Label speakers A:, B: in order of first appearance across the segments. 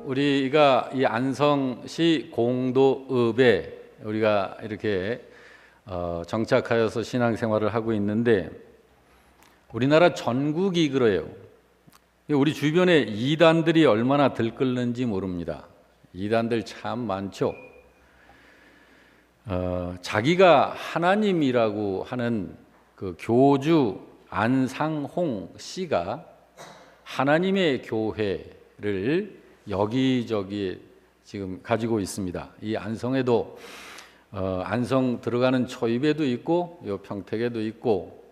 A: 우리가 이 안성시 공도읍에 우리가 이렇게 정착하여서 신앙생활을 하고 있는데, 우리나라 전국이 그래요. 우리 주변에 이단들이 얼마나 들끓는지 모릅니다. 이단들 참 많죠. 자기가 하나님이라고 하는 그 교주 안상홍 씨가 하나님의 교회를 여기저기 지금 가지고 있습니다. 이 안성에도 안성 들어가는 초입에도 있고 요 평택에도 있고,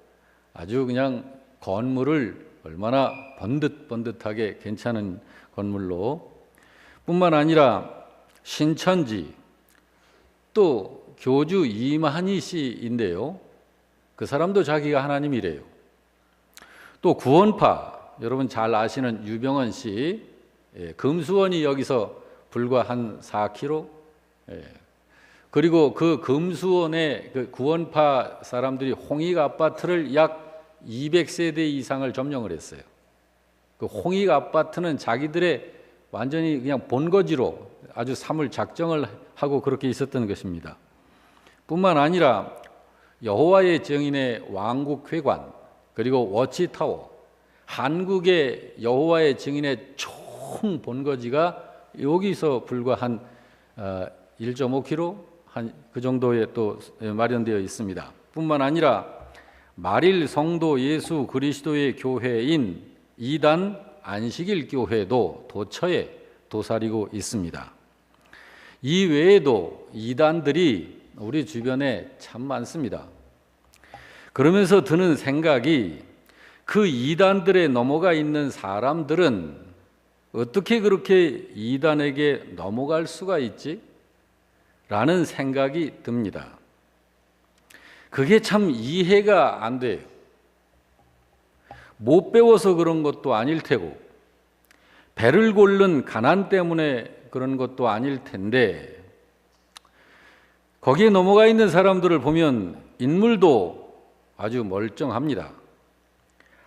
A: 아주 그냥 건물을 얼마나 번듯번듯하게 괜찮은 건물로, 뿐만 아니라 신천지, 또 교주 이만희 씨인데요, 그 사람도 자기가 하나님이래요. 또 구원파, 여러분 잘 아시는 유병헌 씨, 금수원이 여기서 불과 한 4km, 그리고 그 금수원의 그 구원파 사람들이 홍익 아파트를 약 200세대 이상을 점령을 했어요. 그 홍익 아파트는 자기들의 완전히 그냥 본거지로 아주 삼을 작정을 하고 그렇게 있었던 것입니다. 뿐만 아니라 여호와의 증인의 왕국회관, 그리고 워치타워, 한국의 여호와의 증인의 총 본거지가 여기서 불과 한 1.5km 한 그 정도에 또 마련되어 있습니다. 뿐만 아니라 말일 성도 예수 그리스도의 교회인 이단 안식일 교회도 도처에 도사리고 있습니다. 이 외에도 이단들이 우리 주변에 참 많습니다. 그러면서 드는 생각이, 그 이단들에 넘어가 있는 사람들은 어떻게 그렇게 이단에게 넘어갈 수가 있지? 라는 생각이 듭니다. 그게 참 이해가 안 돼요. 못 배워서 그런 것도 아닐 테고, 배를 고른 가난 때문에 그런 것도 아닐 텐데, 거기에 넘어가 있는 사람들을 보면 인물도 아주 멀쩡합니다.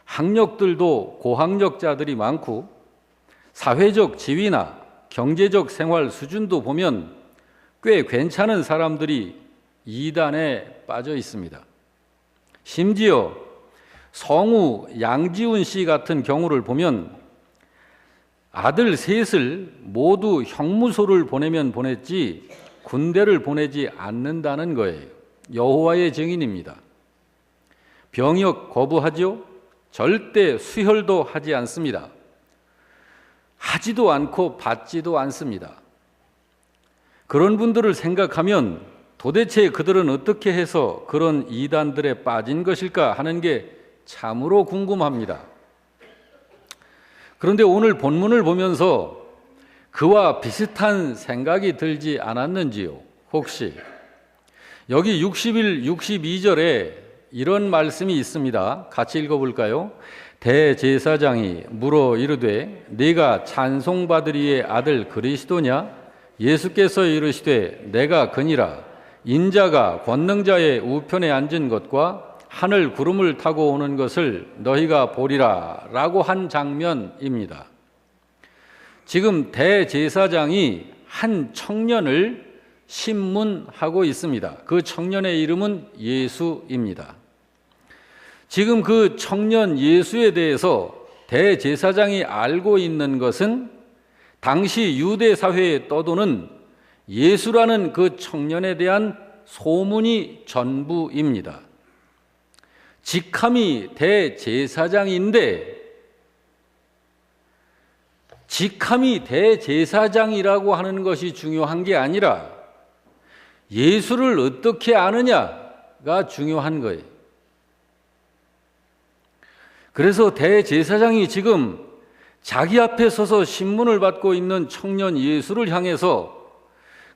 A: 학력들도 고학력자들이 많고, 사회적 지위나 경제적 생활 수준도 보면 꽤 괜찮은 사람들이 이단에 빠져 있습니다. 심지어 성우 양지훈 씨 같은 경우를 보면 아들 셋을 모두 형무소를 보내면 보냈지 군대를 보내지 않는다는 거예요. 여호와의 증인입니다. 병역 거부하죠? 절대 수혈도 하지 않습니다. 하지도 않고 받지도 않습니다. 그런 분들을 생각하면 도대체 그들은 어떻게 해서 그런 이단들에 빠진 것일까 하는 게 참으로 궁금합니다. 그런데 오늘 본문을 보면서 그와 비슷한 생각이 들지 않았는지요? 혹시 여기 61, 62절에 이런 말씀이 있습니다. 같이 읽어볼까요? 대제사장이 물어 이르되 네가 찬송받으리의 아들 그리스도냐? 예수께서 이르시되 내가 그니라. 인자가 권능자의 우편에 앉은 것과 하늘 구름을 타고 오는 것을 너희가 보리라 라고 한 장면입니다. 지금 대제사장이 한 청년을 신문하고 있습니다. 그 청년의 이름은 예수입니다. 지금 그 청년 예수에 대해서 대제사장이 알고 있는 것은 당시 유대 사회에 떠도는 예수라는 그 청년에 대한 소문이 전부입니다. 직함이 대제사장인데, 직함이 대제사장이라고 하는 것이 중요한 게 아니라 예수를 어떻게 아느냐가 중요한 거예요. 그래서 대제사장이 지금 자기 앞에 서서 신문을 받고 있는 청년 예수를 향해서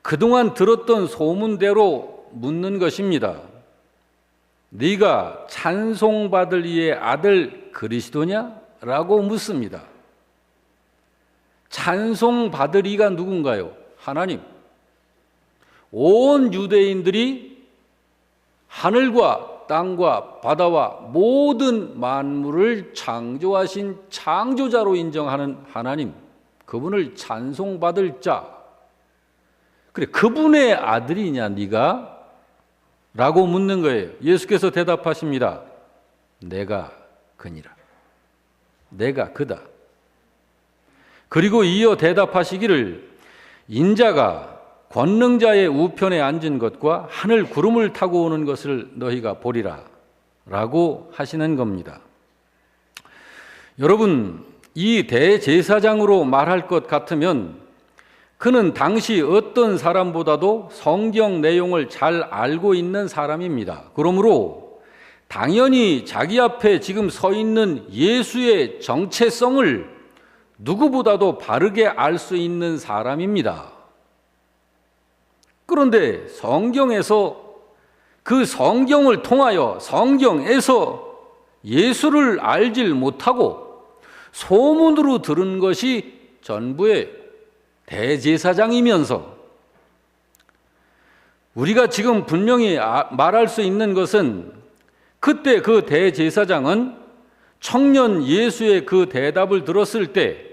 A: 그동안 들었던 소문대로 묻는 것입니다. 네가 찬송받을 이의 아들 그리스도냐? 라고 묻습니다. 찬송받을 이가 누군가요? 하나님. 온 유대인들이 하늘과 땅과 바다와 모든 만물을 창조하신 창조자로 인정하는 하나님, 그분을 찬송받을 자. 그래, 그분의 아들이냐 네가? 라고 묻는 거예요. 예수께서 대답하십니다. 내가 그니라. 내가 그다. 그리고 이어 대답하시기를 인자가 권능자의 우편에 앉은 것과 하늘 구름을 타고 오는 것을 너희가 보리라 라고 하시는 겁니다. 여러분, 이 대제사장으로 말할 것 같으면 그는 당시 어떤 사람보다도 성경 내용을 잘 알고 있는 사람입니다. 그러므로 당연히 자기 앞에 지금 서 있는 예수의 정체성을 누구보다도 바르게 알 수 있는 사람입니다. 그런데 성경에서 그 성경을 통하여 성경에서 예수를 알질 못하고 소문으로 들은 것이 전부의 대제사장이면서 우리가 지금 분명히 말할 수 있는 것은 그때 그 대제사장은 청년 예수의 그 대답을 들었을 때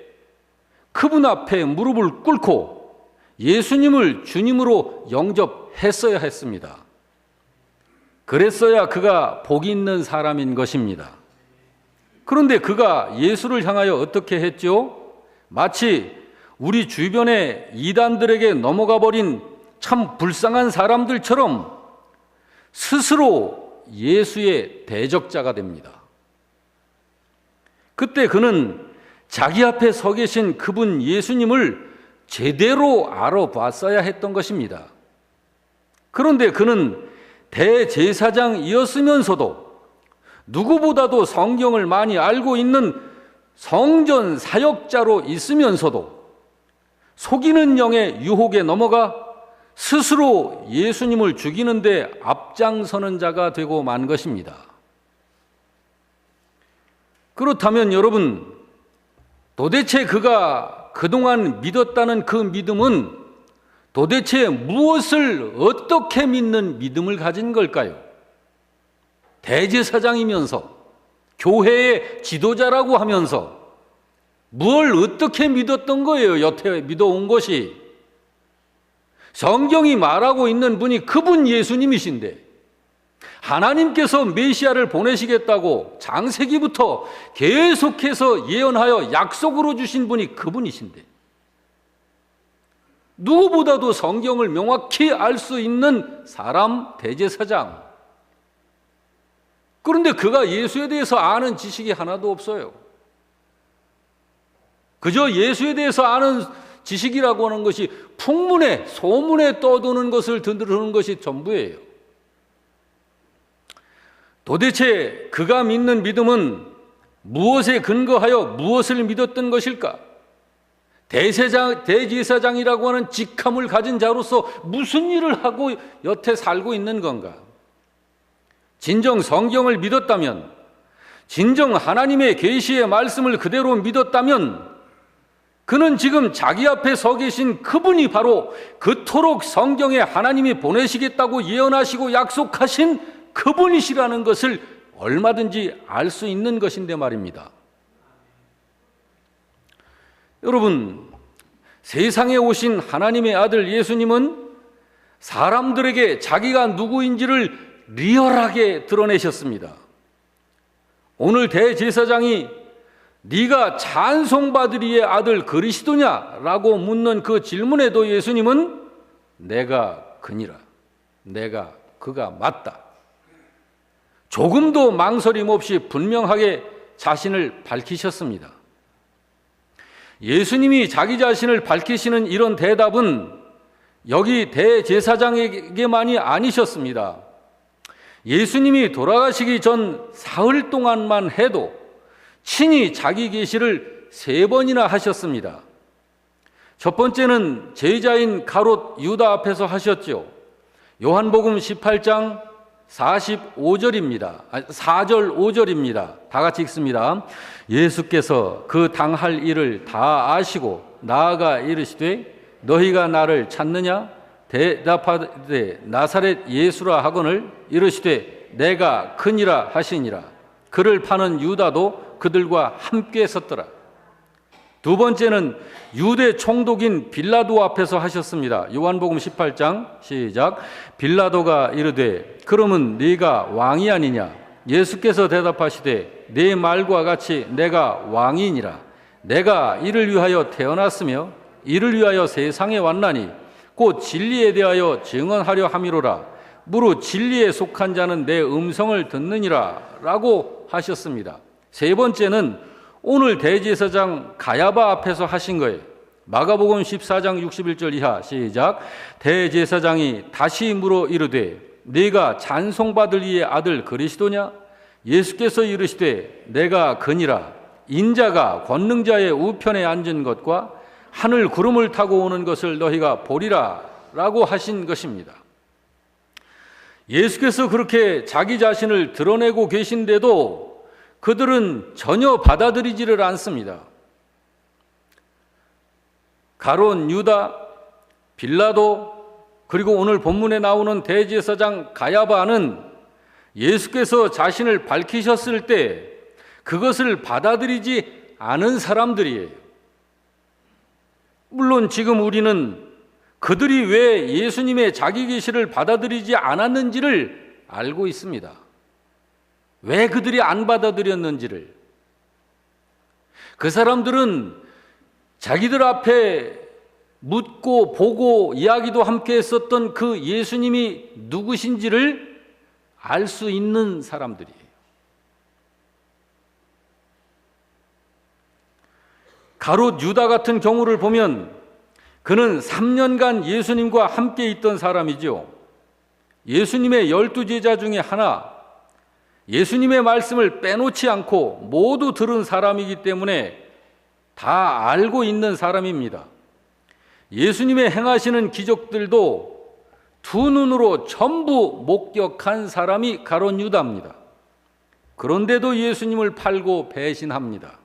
A: 그분 앞에 무릎을 꿇고 예수님을 주님으로 영접했어야 했습니다. 그랬어야 그가 복 있는 사람인 것입니다. 그런데 그가 예수를 향하여 어떻게 했죠? 마치 우리 주변의 이단들에게 넘어가 버린 참 불쌍한 사람들처럼 스스로 예수의 대적자가 됩니다. 그때 그는 자기 앞에 서 계신 그분 예수님을 제대로 알아봤어야 했던 것입니다. 그런데 그는 대제사장이었으면서도 누구보다도 성경을 많이 알고 있는 성전 사역자로 있으면서도 속이는 영의 유혹에 넘어가 스스로 예수님을 죽이는데 앞장서는 자가 되고 만 것입니다. 그렇다면 여러분, 도대체 그가 그동안 믿었다는 그 믿음은 도대체 무엇을 어떻게 믿는 믿음을 가진 걸까요? 대제사장이면서 교회의 지도자라고 하면서 뭘 어떻게 믿었던 거예요? 여태 믿어온 것이. 성경이 말하고 있는 분이 그분 예수님이신데 하나님께서 메시아를 보내시겠다고 창세기부터 계속해서 예언하여 약속으로 주신 분이 그분이신데 누구보다도 성경을 명확히 알 수 있는 사람 대제사장. 그런데 그가 예수에 대해서 아는 지식이 하나도 없어요. 그저 예수에 대해서 아는 지식이라고 하는 것이 풍문에 소문에 떠도는 것을 듣는 것이 전부예요. 도대체 그가 믿는 믿음은 무엇에 근거하여 무엇을 믿었던 것일까? 대제사장이라고 하는 직함을 가진 자로서 무슨 일을 하고 여태 살고 있는 건가? 진정 성경을 믿었다면, 진정 하나님의 계시의 말씀을 그대로 믿었다면 그는 지금 자기 앞에 서 계신 그분이 바로 그토록 성경에 하나님이 보내시겠다고 예언하시고 약속하신 그분이시라는 것을 얼마든지 알 수 있는 것인데 말입니다. 여러분, 세상에 오신 하나님의 아들 예수님은 사람들에게 자기가 누구인지를 리얼하게 드러내셨습니다. 오늘 대제사장이 네가 찬송받으리의 아들 그리스도냐라고 묻는 그 질문에도 예수님은 내가 그니라, 내가 그가 맞다, 조금도 망설임 없이 분명하게 자신을 밝히셨습니다. 예수님이 자기 자신을 밝히시는 이런 대답은 여기 대제사장에게만이 아니셨습니다. 예수님이 돌아가시기 전 사흘 동안만 해도 친히 자기 계시를 3번이나 하셨습니다. 첫 번째는 제자인 가롯 유다 앞에서 하셨죠. 요한복음 18장 45절입니다. 4절 5절입니다. 다 같이 읽습니다. 예수께서 그 당할 일을 다 아시고 나아가 이르시되 너희가 나를 찾느냐? 대답하되 나사렛 예수라 하거늘 이르시되 내가 그니라 하시니라. 그를 파는 유다도 그들과 함께 섰더라. 두 번째는 유대 총독인 빌라도 앞에서 하셨습니다. 요한복음 18장 시작. 빌라도가 이르되 그러면 네가 왕이 아니냐? 예수께서 대답하시되 네 말과 같이 내가 왕이니라. 내가 이를 위하여 태어났으며 이를 위하여 세상에 왔나니 곧 진리에 대하여 증언하려 함이로라. 무릇 진리에 속한 자는 내 음성을 듣느니라 라고 하셨습니다. 세 번째는 오늘 대제사장 가야바 앞에서 하신 거예요. 마가복음 14장 61절 이하 시작. 대제사장이 다시 물어 이르되 네가 찬송받을 이의 아들 그리스도냐? 예수께서 이르시되 내가 그니라. 인자가 권능자의 우편에 앉은 것과 하늘 구름을 타고 오는 것을 너희가 보리라 라고 하신 것입니다. 예수께서 그렇게 자기 자신을 드러내고 계신데도 그들은 전혀 받아들이지를 않습니다. 가룟 유다, 빌라도, 그리고 오늘 본문에 나오는 대제사장 가야바는 예수께서 자신을 밝히셨을 때 그것을 받아들이지 않은 사람들이에요. 물론 지금 우리는 그들이 왜 예수님의 자기 계시를 받아들이지 않았는지를 알고 있습니다. 왜 그들이 안 받아들였는지를. 그 사람들은 자기들 앞에 묻고 보고 이야기도 함께 했었던 그 예수님이 누구신지를 알 수 있는 사람들이에요. 가롯 유다 같은 경우를 보면 그는 3년간 예수님과 함께 있던 사람이죠. 예수님의 12제자 중에 하나, 예수님의 말씀을 빼놓지 않고 모두 들은 사람이기 때문에 다 알고 있는 사람입니다. 예수님의 행하시는 기적들도 두 눈으로 전부 목격한 사람이 가롯 유다입니다. 그런데도 예수님을 팔고 배신합니다.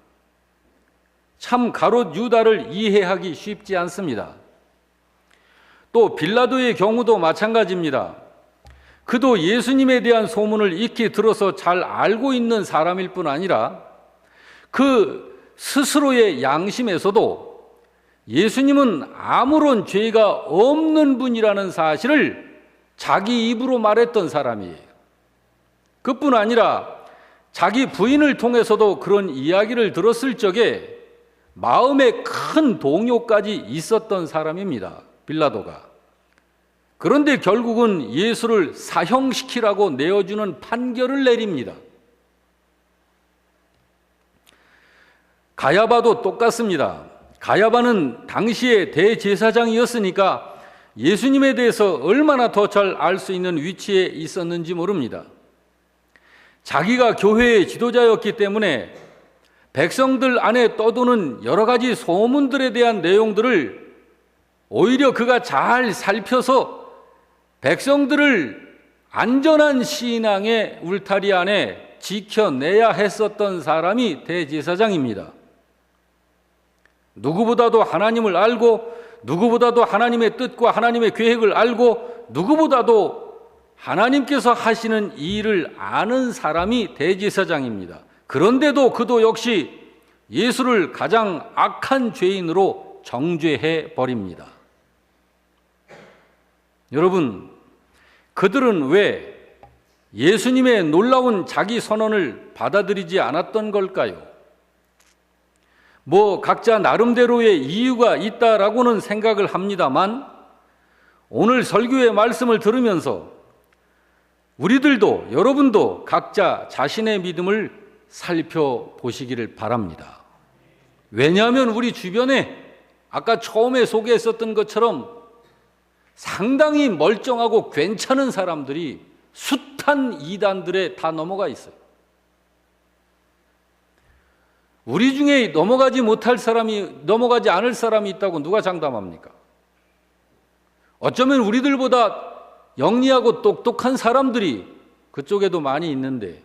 A: 참 가롯 유다를 이해하기 쉽지 않습니다. 또 빌라도의 경우도 마찬가지입니다. 그도 예수님에 대한 소문을 익히 들어서 잘 알고 있는 사람일 뿐 아니라 그 스스로의 양심에서도 예수님은 아무런 죄가 없는 분이라는 사실을 자기 입으로 말했던 사람이에요. 그뿐 아니라 자기 부인을 통해서도 그런 이야기를 들었을 적에 마음에 큰 동요까지 있었던 사람입니다. 빌라도가. 그런데 결국은 예수를 사형시키라고 내어주는 판결을 내립니다. 가야바도 똑같습니다. 가야바는 당시의 대제사장이었으니까 예수님에 대해서 얼마나 더 잘 알 수 있는 위치에 있었는지 모릅니다. 자기가 교회의 지도자였기 때문에 백성들 안에 떠도는 여러 가지 소문들에 대한 내용들을 오히려 그가 잘 살펴서 백성들을 안전한 신앙의 울타리 안에 지켜내야 했었던 사람이 대제사장입니다. 누구보다도 하나님을 알고 누구보다도 하나님의 뜻과 하나님의 계획을 알고 누구보다도 하나님께서 하시는 일을 아는 사람이 대제사장입니다. 그런데도 그도 역시 예수를 가장 악한 죄인으로 정죄해 버립니다. 여러분, 그들은 왜 예수님의 놀라운 자기 선언을 받아들이지 않았던 걸까요? 각자 나름대로의 이유가 있다라고는 생각을 합니다만 오늘 설교의 말씀을 들으면서 우리들도 여러분도 각자 자신의 믿음을 살펴보시기를 바랍니다. 왜냐하면 우리 주변에 아까 처음에 소개했었던 것처럼 상당히 멀쩡하고 괜찮은 사람들이 숱한 이단들에 다 넘어가 있어요. 우리 중에 넘어가지 않을 사람이 있다고 누가 장담합니까? 어쩌면 우리들보다 영리하고 똑똑한 사람들이 그쪽에도 많이 있는데,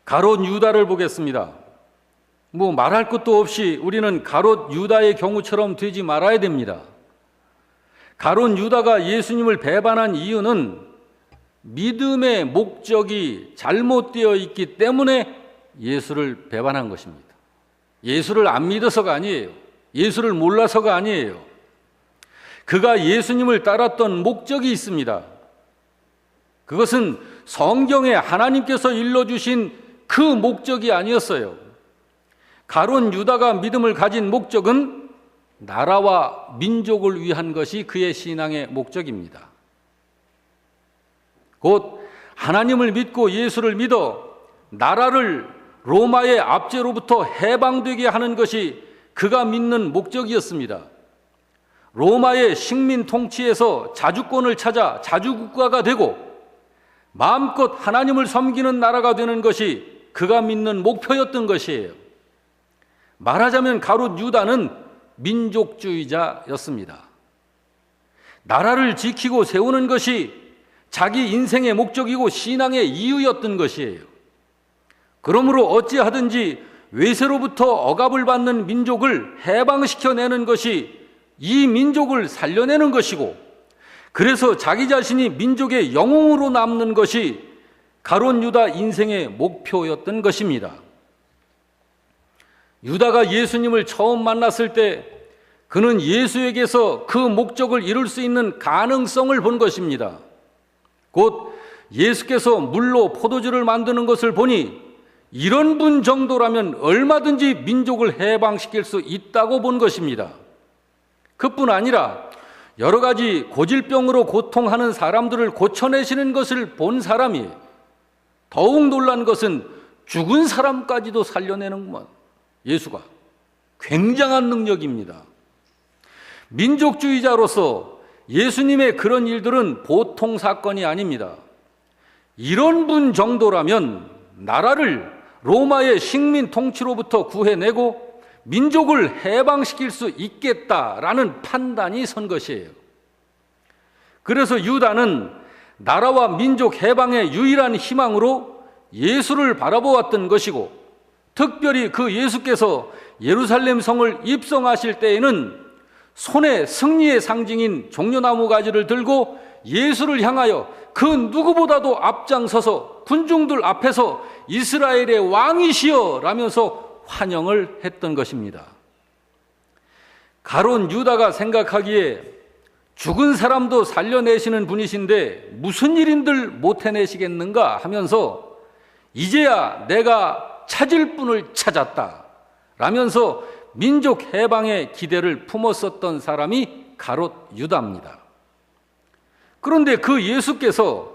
A: 가롯 유다를 보겠습니다. 말할 것도 없이 우리는 가롯 유다의 경우처럼 되지 말아야 됩니다. 가롯 유다가 예수님을 배반한 이유는 믿음의 목적이 잘못되어 있기 때문에 예수를 배반한 것입니다. 예수를 안 믿어서가 아니에요. 예수를 몰라서가 아니에요. 그가 예수님을 따랐던 목적이 있습니다. 그것은 성경에 하나님께서 일러주신 그 목적이 아니었어요. 가룟 유다가 믿음을 가진 목적은 나라와 민족을 위한 것이 그의 신앙의 목적입니다. 곧 하나님을 믿고 예수를 믿어 나라를 로마의 압제로부터 해방되게 하는 것이 그가 믿는 목적이었습니다. 로마의 식민 통치에서 자주권을 찾아 자주국가가 되고 마음껏 하나님을 섬기는 나라가 되는 것이 그가 믿는 목표였던 것이에요. 말하자면 가룟 유다는 민족주의자였습니다. 나라를 지키고 세우는 것이 자기 인생의 목적이고 신앙의 이유였던 것이에요. 그러므로 어찌하든지 외세로부터 억압을 받는 민족을 해방시켜내는 것이 이 민족을 살려내는 것이고, 그래서 자기 자신이 민족의 영웅으로 남는 것이 가룟 유다 인생의 목표였던 것입니다. 유다가 예수님을 처음 만났을 때 그는 예수에게서 그 목적을 이룰 수 있는 가능성을 본 것입니다. 곧 예수께서 물로 포도주를 만드는 것을 보니 이런 분 정도라면 얼마든지 민족을 해방시킬 수 있다고 본 것입니다. 그뿐 아니라 여러 가지 고질병으로 고통하는 사람들을 고쳐내시는 것을 본 사람이 더욱 놀란 것은 죽은 사람까지도 살려내는구만. 예수가 굉장한 능력입니다. 민족주의자로서 예수님의 그런 일들은 보통 사건이 아닙니다. 이런 분 정도라면 나라를 로마의 식민 통치로부터 구해내고 민족을 해방시킬 수 있겠다라는 판단이 선 것이에요. 그래서 유다는 나라와 민족 해방의 유일한 희망으로 예수를 바라보았던 것이고, 특별히 그 예수께서 예루살렘 성을 입성하실 때에는 손에 승리의 상징인 종려나무 가지를 들고 예수를 향하여 그 누구보다도 앞장서서 군중들 앞에서 이스라엘의 왕이시여 라면서 환영을 했던 것입니다. 가룟 유다가 생각하기에 죽은 사람도 살려내시는 분이신데 무슨 일인들 못 해내시겠는가 하면서 이제야 내가 찾을 분을 찾았다 라면서 민족 해방의 기대를 품었었던 사람이 가롯 유다입니다. 그런데 그 예수께서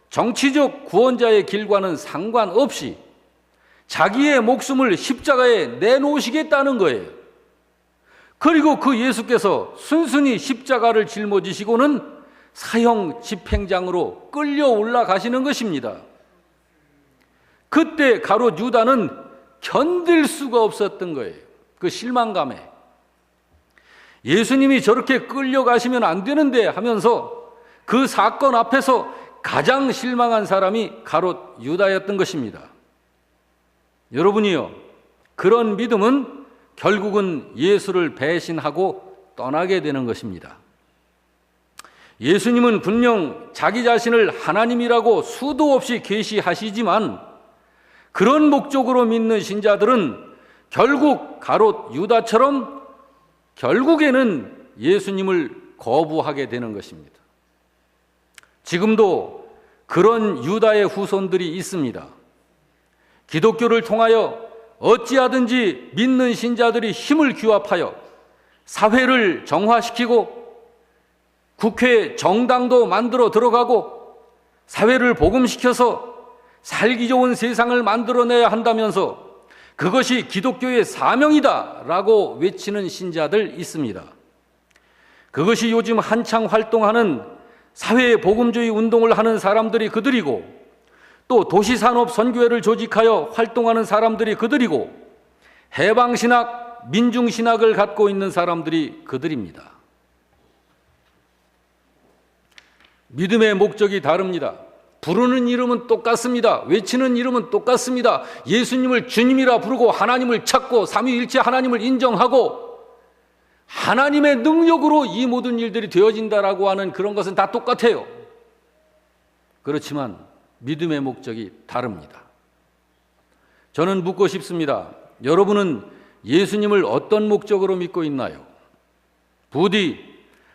A: 정치적 구원자의 길과는 상관없이 자기의 목숨을 십자가에 내놓으시겠다는 거예요. 그리고 그 예수께서 순순히 십자가를 짊어지시고는 사형 집행장으로 끌려 올라가시는 것입니다. 그때 가롯 유다는 견딜 수가 없었던 거예요. 그 실망감에 예수님이 저렇게 끌려가시면 안 되는데 하면서 그 사건 앞에서 가장 실망한 사람이 가롯 유다였던 것입니다. 여러분이요, 그런 믿음은 결국은 예수를 배신하고 떠나게 되는 것입니다. 예수님은 분명 자기 자신을 하나님이라고 수도 없이 계시하시지만 그런 목적으로 믿는 신자들은 결국 가롯 유다처럼 결국에는 예수님을 거부하게 되는 것입니다. 지금도 그런 유다의 후손들이 있습니다. 기독교를 통하여 어찌하든지 믿는 신자들이 힘을 규합하여 사회를 정화시키고 국회 정당도 만들어 들어가고 사회를 복음시켜서 살기 좋은 세상을 만들어내야 한다면서 그것이 기독교의 사명이다라고 외치는 신자들 있습니다. 그것이 요즘 한창 활동하는 사회 복음주의 운동을 하는 사람들이 그들이고, 또 도시산업 선교회를 조직하여 활동하는 사람들이 그들이고, 해방신학, 민중신학을 갖고 있는 사람들이 그들입니다. 믿음의 목적이 다릅니다. 부르는 이름은 똑같습니다. 외치는 이름은 똑같습니다. 예수님을 주님이라 부르고 하나님을 찾고 삼위일체 하나님을 인정하고 하나님의 능력으로 이 모든 일들이 되어진다라고 하는 그런 것은 다 똑같아요. 그렇지만 믿음의 목적이 다릅니다. 저는 묻고 싶습니다. 여러분은 예수님을 어떤 목적으로 믿고 있나요? 부디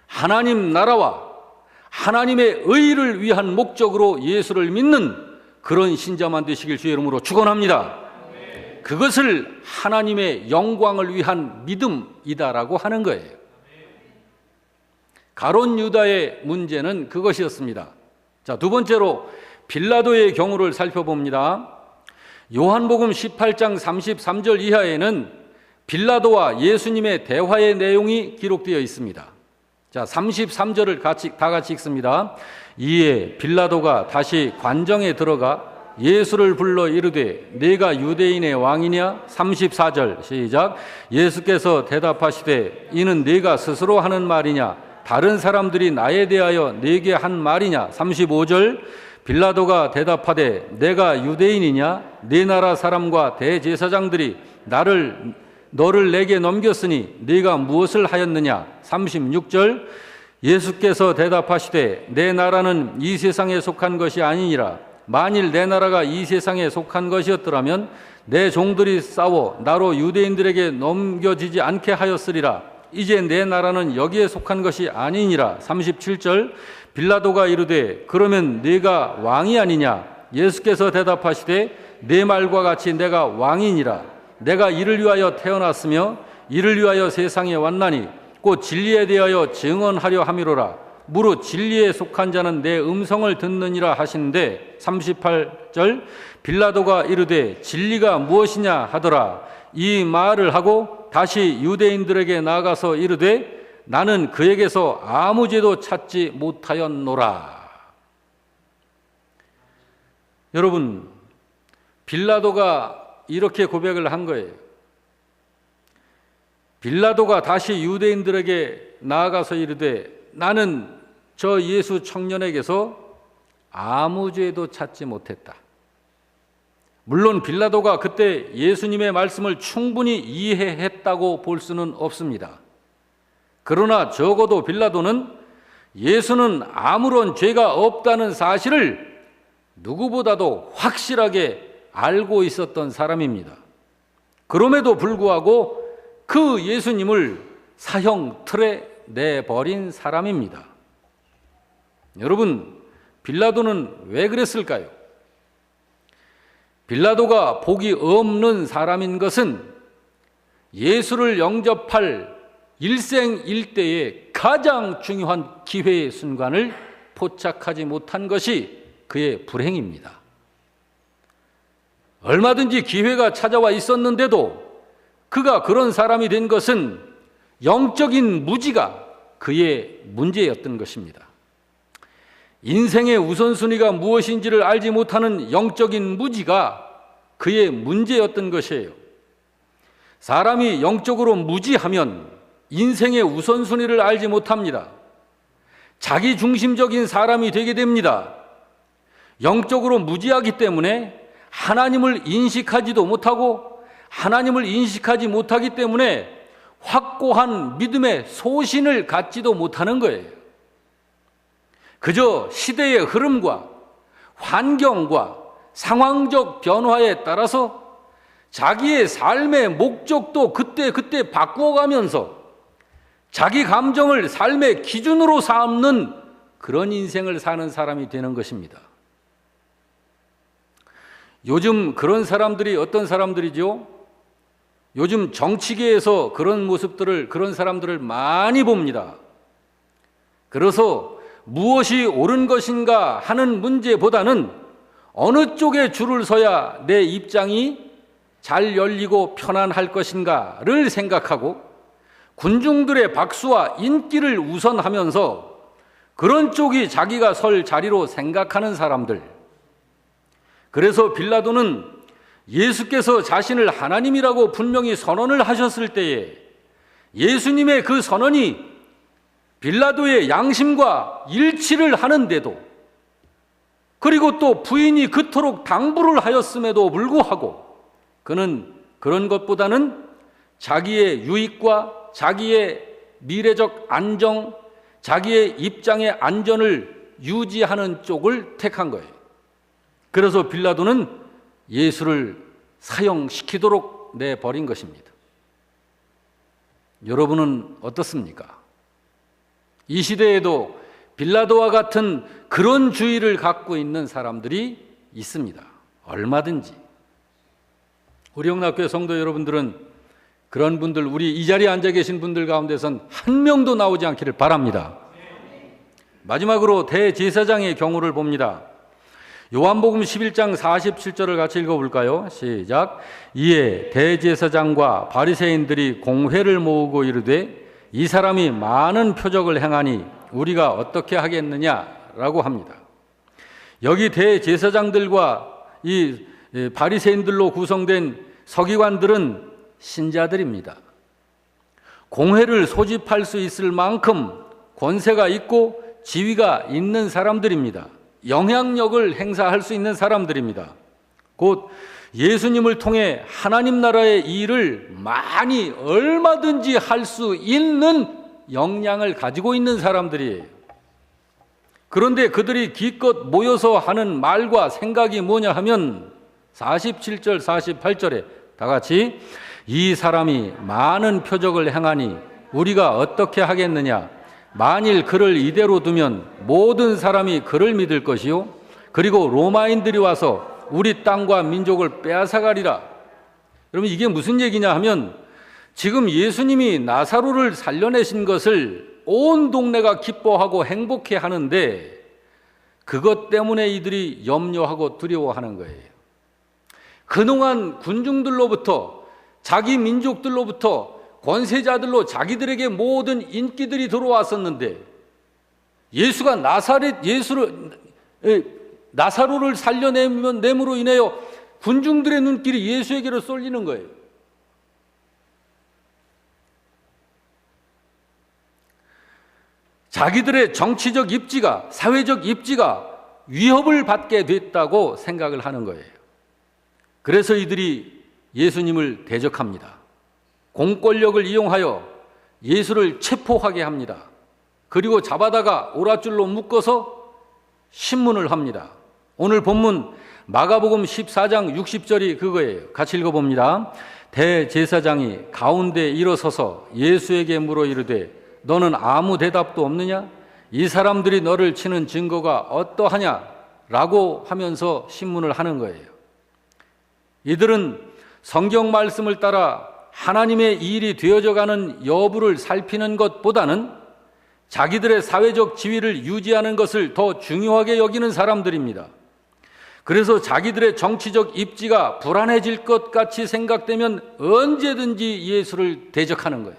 A: 하나님 나라와 하나님의 의를 위한 목적으로 예수를 믿는 그런 신자만 되시길 주의 이름으로 축원합니다. 그것을 하나님의 영광을 위한 믿음이다라고 하는 거예요. 가룟 유다의 문제는 그것이었습니다. 자, 두 번째로 빌라도의 경우를 살펴봅니다. 요한복음 18장 33절 이하에는 빌라도와 예수님의 대화의 내용이 기록되어 있습니다. 자, 33절을 다 같이 읽습니다. 이에 빌라도가 다시 관정에 들어가 예수를 불러 이르되 네가 유대인의 왕이냐? 34절 시작. 예수께서 대답하시되 이는 네가 스스로 하는 말이냐? 다른 사람들이 나에 대하여 네게 한 말이냐? 35절 빌라도가 대답하되 내가 유대인이냐? 네 나라 사람과 대제사장들이 너를 내게 넘겼으니 네가 무엇을 하였느냐? 36절 예수께서 대답하시되 내 나라는 이 세상에 속한 것이 아니니라. 만일 내 나라가 이 세상에 속한 것이었더라면 내 종들이 싸워 나로 유대인들에게 넘겨지지 않게 하였으리라. 이제 내 나라는 여기에 속한 것이 아니니라. 37절 빌라도가 이르되 그러면 네가 왕이 아니냐? 예수께서 대답하시되 내 말과 같이 내가 왕이니라. 내가 이를 위하여 태어났으며 이를 위하여 세상에 왔나니 곧 진리에 대하여 증언하려 함이로라. 무릇 진리에 속한 자는 내 음성을 듣느니라 하시는데 38절 빌라도가 이르되 진리가 무엇이냐 하더라. 이 말을 하고 다시 유대인들에게 나아가서 이르되 나는 그에게서 아무 죄도 찾지 못하였노라. 여러분, 빌라도가 이렇게 고백을 한 거예요. 빌라도가 다시 유대인들에게 나아가서 이르되 나는 저 예수 청년에게서 아무 죄도 찾지 못했다. 물론 빌라도가 그때 예수님의 말씀을 충분히 이해했다고 볼 수는 없습니다. 그러나 적어도 빌라도는 예수는 아무런 죄가 없다는 사실을 누구보다도 확실하게 알고 있었던 사람입니다. 그럼에도 불구하고 그 예수님을 사형 틀에 내버린 사람입니다. 여러분, 빌라도는 왜 그랬을까요? 빌라도가 복이 없는 사람인 것은 예수를 영접할 일생일대의 가장 중요한 기회의 순간을 포착하지 못한 것이 그의 불행입니다. 얼마든지 기회가 찾아와 있었는데도 그가 그런 사람이 된 것은 영적인 무지가 그의 문제였던 것입니다. 인생의 우선순위가 무엇인지를 알지 못하는 영적인 무지가 그의 문제였던 것이에요. 사람이 영적으로 무지하면 인생의 우선순위를 알지 못합니다. 자기 중심적인 사람이 되게 됩니다. 영적으로 무지하기 때문에 하나님을 인식하지도 못하고 하나님을 인식하지 못하기 때문에 확고한 믿음의 소신을 갖지도 못하는 거예요. 그저 시대의 흐름과 환경과 상황적 변화에 따라서 자기의 삶의 목적도 그때 바꾸어가면서 자기 감정을 삶의 기준으로 삼는 그런 인생을 사는 사람이 되는 것입니다. 요즘 그런 사람들이 어떤 사람들이죠? 요즘 정치계에서 그런 사람들을 많이 봅니다. 그래서 무엇이 옳은 것인가 하는 문제보다는 어느 쪽에 줄을 서야 내 입장이 잘 열리고 편안할 것인가를 생각하고 군중들의 박수와 인기를 우선하면서 그런 쪽이 자기가 설 자리로 생각하는 사람들. 그래서 빌라도는 예수께서 자신을 하나님이라고 분명히 선언을 하셨을 때에 예수님의 그 선언이 빌라도의 양심과 일치를 하는데도 그리고 또 부인이 그토록 당부를 하였음에도 불구하고 그는 그런 것보다는 자기의 유익과 자기의 미래적 안정, 자기의 입장의 안전을 유지하는 쪽을 택한 거예요. 그래서 빌라도는 예수를 사형시키도록 내버린 것입니다. 여러분은 어떻습니까? 이 시대에도 빌라도와 같은 그런 주의를 갖고 있는 사람들이 있습니다. 얼마든지. 우리 영락교회 성도 여러분들은 그런 분들, 우리 이 자리에 앉아 계신 분들 가운데선 한 명도 나오지 않기를 바랍니다. 마지막으로 대제사장의 경우를 봅니다. 요한복음 11장 47절을 같이 읽어볼까요? 시작. 이에 대제사장과 바리새인들이 공회를 모으고 이르되 이 사람이 많은 표적을 행하니 우리가 어떻게 하겠느냐라고 합니다. 여기 대제사장들과 이 바리새인들로 구성된 서기관들은 신자들입니다. 공회를 소집할 수 있을 만큼 권세가 있고 지위가 있는 사람들입니다. 영향력을 행사할 수 있는 사람들입니다. 곧 예수님을 통해 하나님 나라의 일을 많이 얼마든지 할 수 있는 역량을 가지고 있는 사람들이에요. 그런데 그들이 기껏 모여서 하는 말과 생각이 뭐냐 하면 47절 48절에 다 같이 이 사람이 많은 표적을 행하니 우리가 어떻게 하겠느냐. 만일 그를 이대로 두면 모든 사람이 그를 믿을 것이요 그리고 로마인들이 와서 우리 땅과 민족을 빼앗아가리라. 여러분 이게 무슨 얘기냐 하면 지금 예수님이 나사로를 살려내신 것을 온 동네가 기뻐하고 행복해 하는데 그것 때문에 이들이 염려하고 두려워하는 거예요. 그동안 군중들로부터 자기 민족들로부터 권세자들로 자기들에게 모든 인기들이 들어왔었는데 예수가 나사로를 살려냄으로 인하여 군중들의 눈길이 예수에게로 쏠리는 거예요. 자기들의 정치적 입지가, 사회적 입지가 위협을 받게 됐다고 생각을 하는 거예요. 그래서 이들이 예수님을 대적합니다. 공권력을 이용하여 예수를 체포하게 합니다. 그리고 잡아다가 오랏줄로 묶어서 신문을 합니다. 오늘 본문 마가복음 14장 60절이 그거예요. 같이 읽어봅니다. 대제사장이 가운데 일어서서 예수에게 물어 이르되 너는 아무 대답도 없느냐? 이 사람들이 너를 치는 증거가 어떠하냐? 라고 하면서 신문을 하는 거예요. 이들은 성경 말씀을 따라 하나님의 일이 되어져가는 여부를 살피는 것보다는 자기들의 사회적 지위를 유지하는 것을 더 중요하게 여기는 사람들입니다. 그래서 자기들의 정치적 입지가 불안해질 것 같이 생각되면 언제든지 예수를 대적하는 거예요.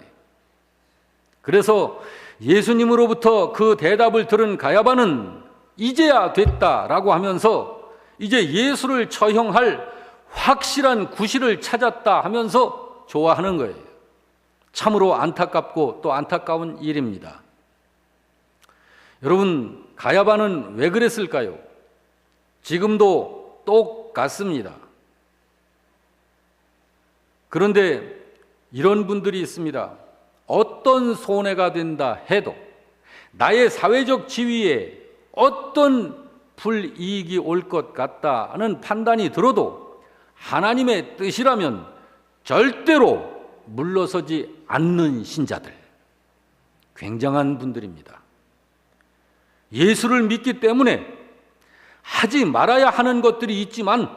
A: 그래서 예수님으로부터 그 대답을 들은 가야바는 이제야 됐다라고 하면서 이제 예수를 처형할 확실한 구실을 찾았다 하면서 좋아하는 거예요. 참으로 안타깝고 또 안타까운 일입니다. 여러분, 가야바는 왜 그랬을까요? 지금도 똑같습니다. 그런데 이런 분들이 있습니다. 어떤 손해가 된다 해도 나의 사회적 지위에 어떤 불이익이 올 것 같다는 판단이 들어도 하나님의 뜻이라면 절대로 물러서지 않는 신자들, 굉장한 분들입니다. 예수를 믿기 때문에 하지 말아야 하는 것들이 있지만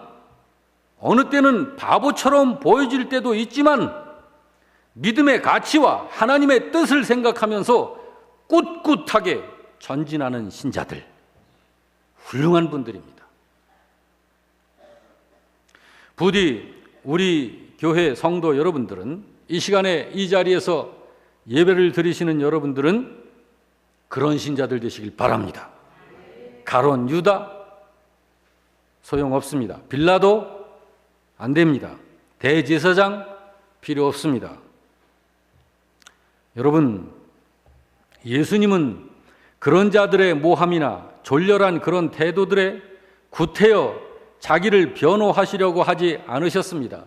A: 어느 때는 바보처럼 보여질 때도 있지만 믿음의 가치와 하나님의 뜻을 생각하면서 꿋꿋하게 전진하는 신자들, 훌륭한 분들입니다. 부디 우리 교회 성도 여러분들은 이 시간에 이 자리에서 예배를 드리시는 여러분들은 그런 신자들 되시길 바랍니다. 가론 유다 소용없습니다. 빌라도 안 됩니다. 대제사장 필요 없습니다. 여러분, 예수님은 그런 자들의 모함이나 졸렬한 그런 태도들에 구태여 자기를 변호하시려고 하지 않으셨습니다.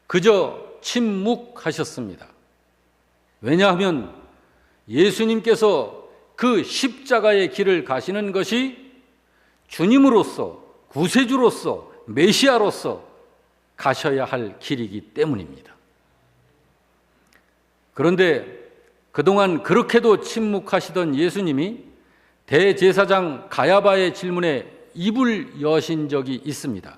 A: 그저 침묵하셨습니다. 왜냐하면 예수님께서 그 십자가의 길을 가시는 것이 주님으로서, 구세주로서, 메시아로서 가셔야 할 길이기 때문입니다. 그런데 그동안 그렇게도 침묵하시던 예수님이 대제사장 가야바의 질문에 입을 여신 적이 있습니다.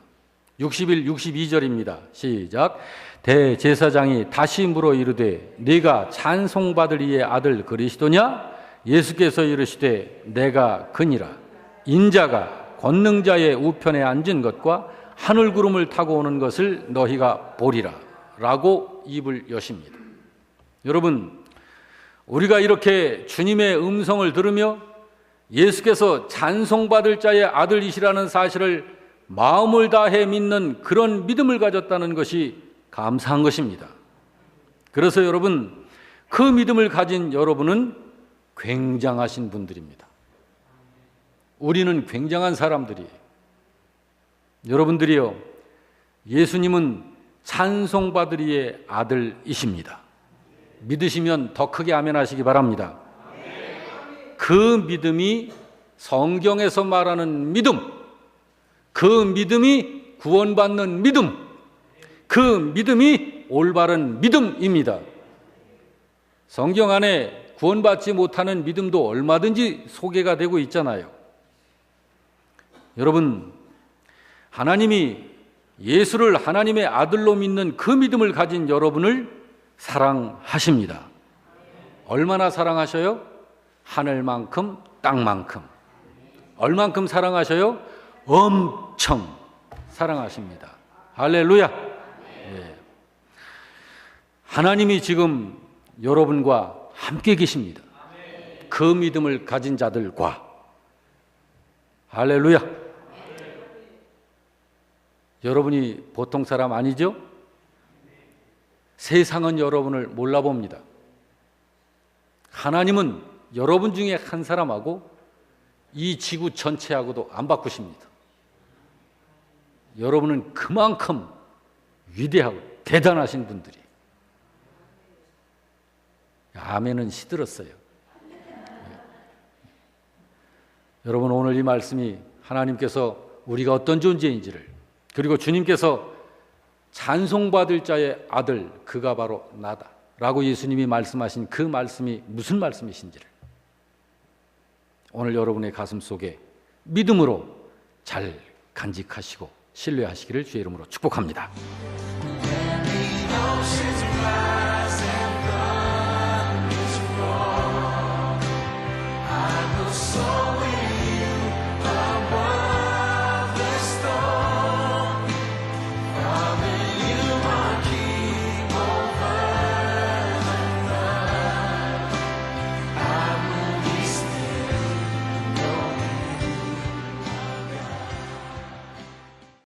A: 60일 62절입니다. 시작. 대제사장이 다시 물어 이르되 네가 찬송받을 이의 아들 그리스도냐? 예수께서 이르시되 내가 그니라. 인자가 권능자의 우편에 앉은 것과 하늘 구름을 타고 오는 것을 너희가 보리라 라고 입을 여십니다. 여러분, 우리가 이렇게 주님의 음성을 들으며 예수께서 찬송받을 자의 아들이시라는 사실을 마음을 다해 믿는 그런 믿음을 가졌다는 것이 감사한 것입니다. 그래서 여러분, 그 믿음을 가진 여러분은 굉장하신 분들입니다. 우리는 굉장한 사람들이에요. 여러분들이요, 예수님은 찬송받으리의 아들이십니다. 믿으시면 더 크게 아멘 하시기 바랍니다. 그 믿음이 성경에서 말하는 믿음, 그 믿음이 구원받는 믿음, 그 믿음이 올바른 믿음입니다. 성경 안에 구원받지 못하는 믿음도 얼마든지 소개가 되고 있잖아요. 여러분, 하나님이 예수를 하나님의 아들로 믿는 그 믿음을 가진 여러분을 사랑하십니다. 얼마나 사랑하셔요? 하늘만큼 땅만큼. 얼만큼 사랑하셔요? 엄청 사랑하십니다. 할렐루야. 예. 하나님이 지금 여러분과 함께 계십니다. 그 믿음을 가진 자들과. 할렐루야. 여러분이 보통 사람 아니죠? 세상은 여러분을 몰라봅니다. 하나님은 여러분 중에 한 사람하고 이 지구 전체하고도 안 바꾸십니다. 여러분은 그만큼 위대하고 대단하신 분들이. 아멘은 시들었어요. 여러분, 오늘 이 말씀이 하나님께서 우리가 어떤 존재인지를, 그리고 주님께서 찬송받을 자의 아들, 그가 바로 나다 라고 예수님이 말씀하신 그 말씀이 무슨 말씀이신지를 오늘 여러분의 가슴 속에 믿음으로 잘 간직하시고 신뢰하시기를 주의 이름으로 축복합니다.